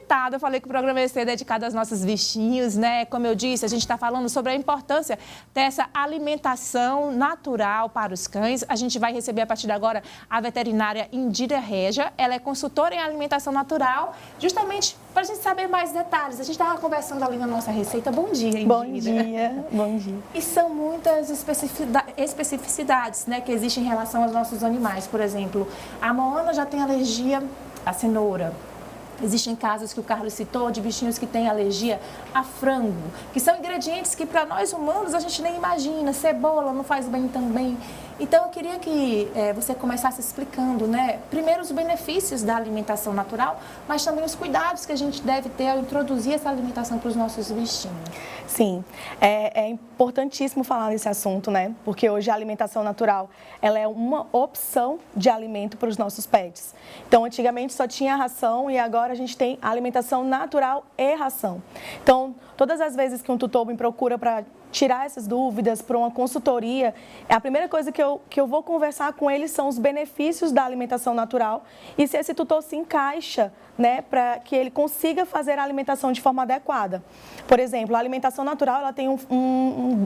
adiantada, eu falei que o programa ia ser dedicado aos nossos bichinhos, né? Como eu disse, a gente está falando sobre a importância dessa alimentação natural para os cães. A gente vai receber a partir de agora a veterinária Indira Regia. Ela é consultora em alimentação natural, justamente para a gente saber mais detalhes. A gente estava conversando ali na nossa receita. Bom dia, Indira. Bom dia, bom dia. E são muitas especificidades, né, que existem em relação aos nossos animais. Por exemplo, a Moana já tem alergia à cenoura. Existem casos que o Carlos citou de bichinhos que têm alergia a frango, que são ingredientes que para nós humanos a gente nem imagina. Cebola não faz bem também. Então eu queria que você começasse explicando, né, primeiro os benefícios da alimentação natural, mas também os cuidados que a gente deve ter ao introduzir essa alimentação para os nossos bichinhos. Sim, é importantíssimo falar desse assunto, né? Porque hoje a alimentação natural, ela é uma opção de alimento para os nossos pets. Então, antigamente só tinha ração e agora a gente tem alimentação natural e ração. Então, todas as vezes que um tutor me procura para tirar essas dúvidas para uma consultoria, a primeira coisa que eu vou conversar com eles são os benefícios da alimentação natural e se esse tutor se encaixa, né, para que ele consiga fazer a alimentação de forma adequada. Por exemplo, a alimentação natural ela tem um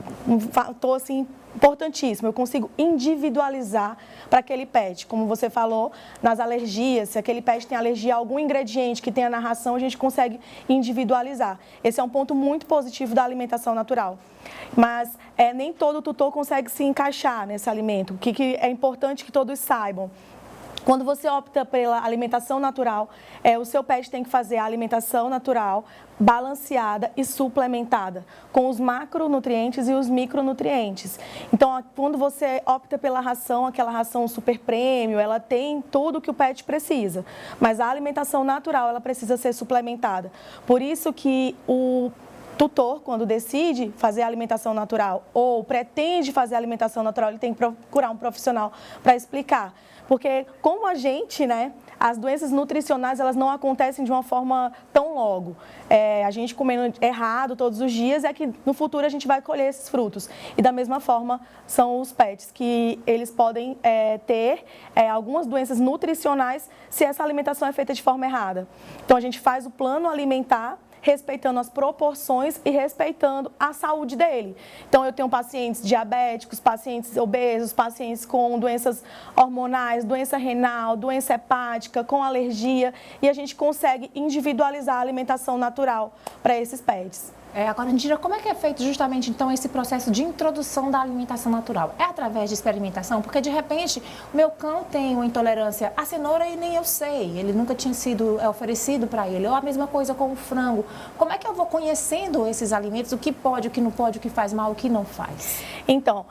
fator assim, importantíssimo, eu consigo individualizar para aquele pet, como você falou, nas alergias, se aquele pet tem alergia a algum ingrediente que tenha na ração, a gente consegue individualizar. Esse é um ponto muito positivo da alimentação natural. Mas nem todo tutor consegue se encaixar nesse alimento, o que é importante que todos saibam. Quando você opta pela alimentação natural, o seu pet tem que fazer a alimentação natural, balanceada e suplementada, com os macronutrientes e os micronutrientes. Então, quando você opta pela ração, aquela ração super premium, ela tem tudo que o pet precisa. Mas a alimentação natural, ela precisa ser suplementada. Por isso que o tutor, quando decide fazer a alimentação natural ou pretende fazer a alimentação natural, ele tem que procurar um profissional para explicar. Porque como a gente, né, as doenças nutricionais, elas não acontecem de uma forma tão logo. A gente comendo errado todos os dias é que no futuro a gente vai colher esses frutos. E da mesma forma são os pets, que eles podem ter algumas doenças nutricionais se essa alimentação é feita de forma errada. Então a gente faz o plano alimentar, respeitando as proporções e respeitando a saúde dele. Então, eu tenho pacientes diabéticos, pacientes obesos, pacientes com doenças hormonais, doença renal, doença hepática, com alergia, e a gente consegue individualizar a alimentação natural para esses pets. Agora, Indira, como é que é feito justamente, então, esse processo de introdução da alimentação natural? É através de experimentação? Porque, de repente, o meu cão tem uma intolerância à cenoura e nem eu sei. Ele nunca tinha sido oferecido para ele. Ou a mesma coisa com o frango. Como é que eu vou conhecendo esses alimentos? O que pode, o que não pode, o que faz mal, o que não faz? Então,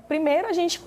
primeiro a gente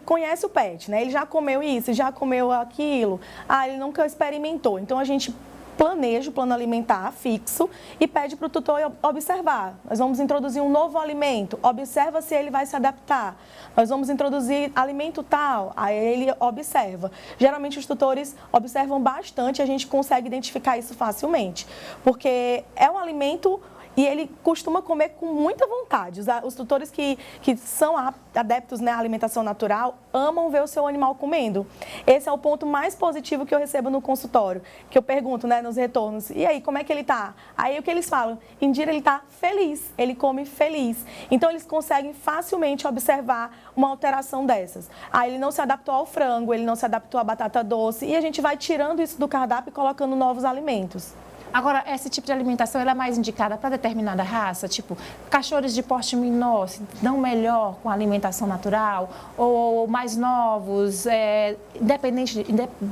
conhece o pet, né? Ele já comeu isso, já comeu aquilo. Ele nunca experimentou. Então, a gente planeja o plano alimentar fixo e pede para o tutor observar. Nós vamos introduzir um novo alimento, observa se ele vai se adaptar. Nós vamos introduzir alimento tal, aí ele observa. Geralmente os tutores observam bastante e a gente consegue identificar isso facilmente, porque é um alimento e ele costuma comer com muita vontade. Os tutores que são adeptos, né, à alimentação natural amam ver o seu animal comendo. Esse é o ponto mais positivo que eu recebo no consultório, que eu pergunto, né, nos retornos, e aí, como é que ele tá? Aí o que eles falam? Indira, ele tá feliz, ele come feliz. Então eles conseguem facilmente observar uma alteração dessas. Ele não se adaptou ao frango, ele não se adaptou à batata doce, e a gente vai tirando isso do cardápio e colocando novos alimentos. Agora, esse tipo de alimentação ela é mais indicada para determinada raça? Tipo, cachorros de porte menor se dão melhor com a alimentação natural? Ou mais novos?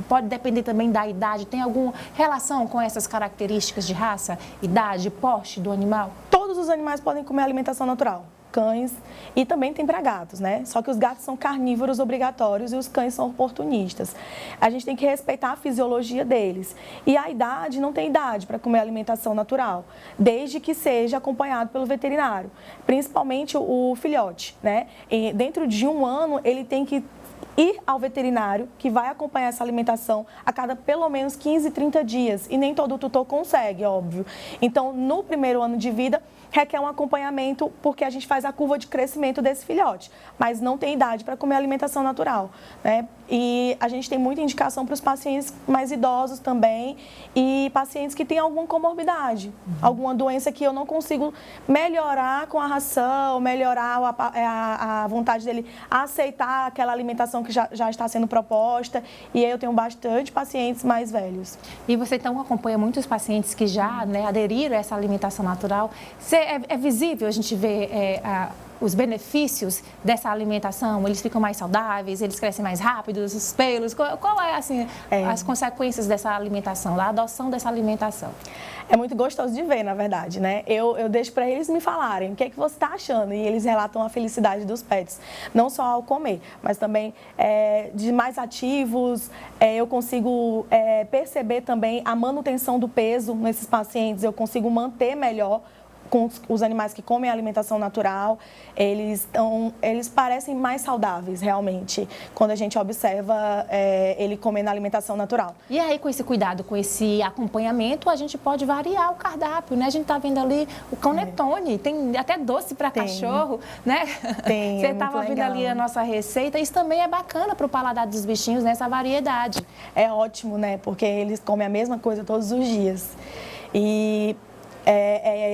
Pode depender também da idade? Tem alguma relação com essas características de raça, idade, porte do animal? Todos os animais podem comer alimentação natural. Cães e também tem para gatos, né? Só que os gatos são carnívoros obrigatórios e os cães são oportunistas. A gente tem que respeitar a fisiologia deles. E a idade, não tem idade para comer alimentação natural, desde que seja acompanhado pelo veterinário, principalmente o filhote, né? E dentro de 1 ano, ele tem que ir ao veterinário, que vai acompanhar essa alimentação a cada pelo menos 15, 30 dias. E nem todo tutor consegue, óbvio. Então, no primeiro ano de vida, requer um acompanhamento porque a gente faz a curva de crescimento desse filhote, mas não tem idade para comer alimentação natural, né? E a gente tem muita indicação para os pacientes mais idosos também e pacientes que têm alguma comorbidade, alguma doença que eu não consigo melhorar com a ração, melhorar a vontade dele a aceitar aquela alimentação que já está sendo proposta. E aí eu tenho bastante pacientes mais velhos. E você então acompanha muitos pacientes que já, né, aderiram a essa alimentação natural. É visível a gente ver os benefícios dessa alimentação? Eles ficam mais saudáveis, eles crescem mais rápido, os pelos? Qual é, assim, as consequências dessa alimentação, da adoção dessa alimentação? É muito gostoso de ver, na verdade, né? Eu deixo para eles me falarem o que é que você está achando e eles relatam a felicidade dos pets, não só ao comer, mas também de mais ativos. Eu consigo perceber também a manutenção do peso nesses pacientes, eu consigo manter melhor com os animais que comem alimentação natural, eles parecem mais saudáveis, realmente, quando a gente observa ele comendo alimentação natural. E aí, com esse cuidado, com esse acompanhamento, a gente pode variar o cardápio, né? A gente está vendo ali o Canetone, tem até doce para cachorro, né? Tem, Você estava vendo ali a nossa receita, isso também é bacana para o paladar dos bichinhos, nessa variedade. É ótimo, né? Porque eles comem a mesma coisa todos os dias. E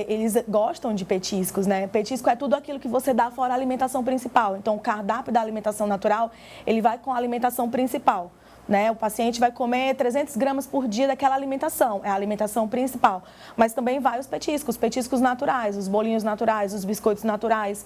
eles gostam de petiscos, né? Petisco é tudo aquilo que você dá fora a alimentação principal. Então, o cardápio da alimentação natural, ele vai com a alimentação principal, né? O paciente vai comer 300 gramas por dia daquela alimentação, é a alimentação principal. Mas também vai os petiscos naturais, os bolinhos naturais, os biscoitos naturais,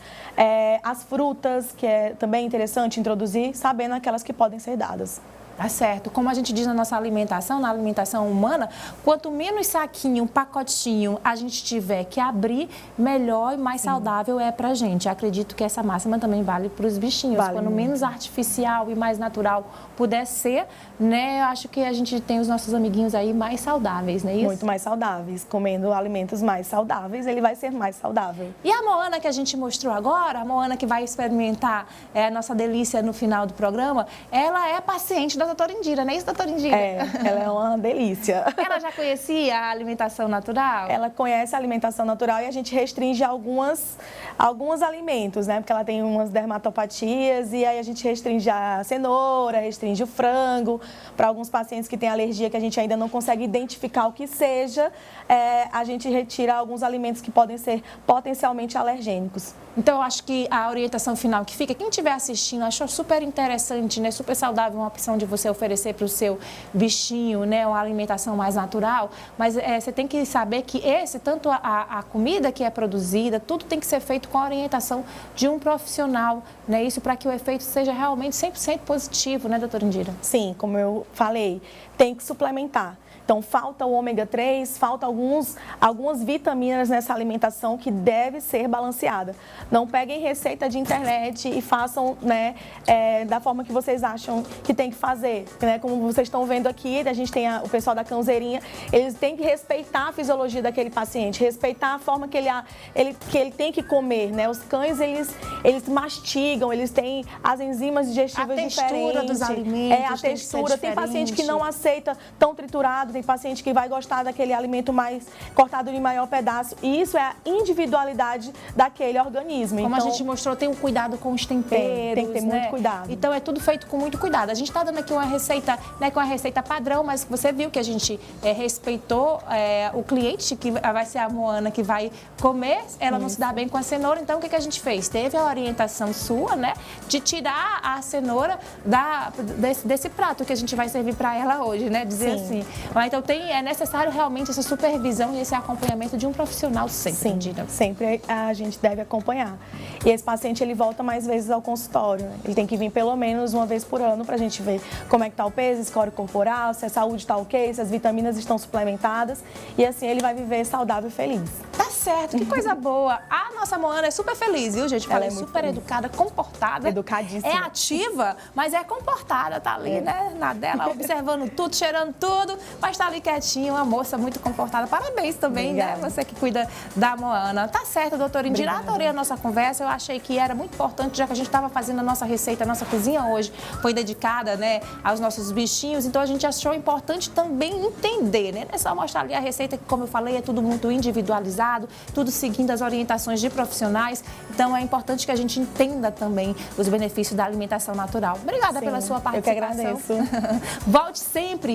as frutas, que é também interessante introduzir, sabendo aquelas que podem ser dadas. Tá certo. Como a gente diz na nossa alimentação, na alimentação humana, quanto menos saquinho, pacotinho a gente tiver que abrir, melhor e mais saudável é pra gente. Acredito que essa máxima também vale para os bichinhos. Vale Quanto muito. menos artificial e mais natural puder ser, né? Eu acho que a gente tem os nossos amiguinhos aí mais saudáveis, não é isso? Muito mais saudáveis. Comendo alimentos mais saudáveis, ele vai ser mais saudável. E a Moana que a gente mostrou agora, a Moana que vai experimentar a nossa delícia no final do programa, ela é paciente da doutora Indira, não é isso, doutora Indira? Ela é uma delícia. Ela já conhecia a alimentação natural? Ela conhece a alimentação natural e a gente restringe alguns alimentos, né? Porque ela tem umas dermatopatias e aí a gente restringe a cenoura, restringe o frango. Para alguns pacientes que têm alergia que a gente ainda não consegue identificar o que seja, a gente retira alguns alimentos que podem ser potencialmente alergênicos. Então, eu acho que a orientação final que fica, quem estiver assistindo, achou super interessante, né? Super saudável, uma opção de você oferecer para o seu bichinho, né? Uma alimentação mais natural, mas você tem que saber que tanto a comida que é produzida, tudo tem que ser feito com a orientação de um profissional, né? Isso para que o efeito seja realmente 100% positivo, né, doutora Indira? Sim, como eu falei, tem que suplementar. Então, falta o ômega 3, falta algumas vitaminas nessa alimentação que deve ser balanceada. Não peguem receita de internet e façam, né, da forma que vocês acham que tem que fazer. Né? Como vocês estão vendo aqui, a gente tem o pessoal da Cãozeirinha, eles têm que respeitar a fisiologia daquele paciente, respeitar a forma que ele tem que comer. Né? Os cães, eles mastigam, eles têm as enzimas digestivas diferentes. A textura dos alimentos a textura. Tem paciente que não aceita tão triturado, tem paciente que vai gostar daquele alimento mais cortado em maior pedaço. E isso é a individualidade daquele organismo. Como então, a gente mostrou, tem um cuidado com os temperos. Tem que ter muito cuidado. Então, é tudo feito com muito cuidado. A gente está dando aqui uma receita, né, com a receita padrão, mas você viu que a gente respeitou o cliente, que vai ser a Moana que vai comer, ela não se dá bem com a cenoura. Então, o que a gente fez? Teve a orientação sua, né, de tirar a cenoura desse prato que a gente vai servir para ela hoje, né? Dizer assim. Então, é necessário realmente essa supervisão e esse acompanhamento de um profissional sempre. Sim, sempre a gente deve acompanhar. E esse paciente, ele volta mais vezes ao consultório. Né? Ele tem que vir pelo menos uma vez por ano para a gente ver como é que está o peso, score corporal, se a saúde está ok, se as vitaminas estão suplementadas. E assim ele vai viver saudável e feliz. Tá certo, que coisa boa. A nossa Moana é super feliz, viu, gente? Ela é super feliz. Educada, comportada. Educadíssima. É ativa, mas é comportada, tá ali, né? Na dela, observando tudo, cheirando tudo, mas tá ali quietinha, uma moça muito comportada. Parabéns também, obrigada, né? Você que cuida da Moana. Tá certo, doutora Indira. Adorei a nossa conversa. Eu achei que era muito importante, já que a gente estava fazendo a nossa receita, a nossa cozinha hoje foi dedicada, né, aos nossos bichinhos. Então, a gente achou importante também entender, né? Não é só mostrar ali a receita, que, como eu falei, é tudo muito individualizado. tudo seguindo as orientações de profissionais. Então, é importante que a gente entenda também os benefícios da alimentação natural. Obrigada pela sua participação. Eu que agradeço. Volte sempre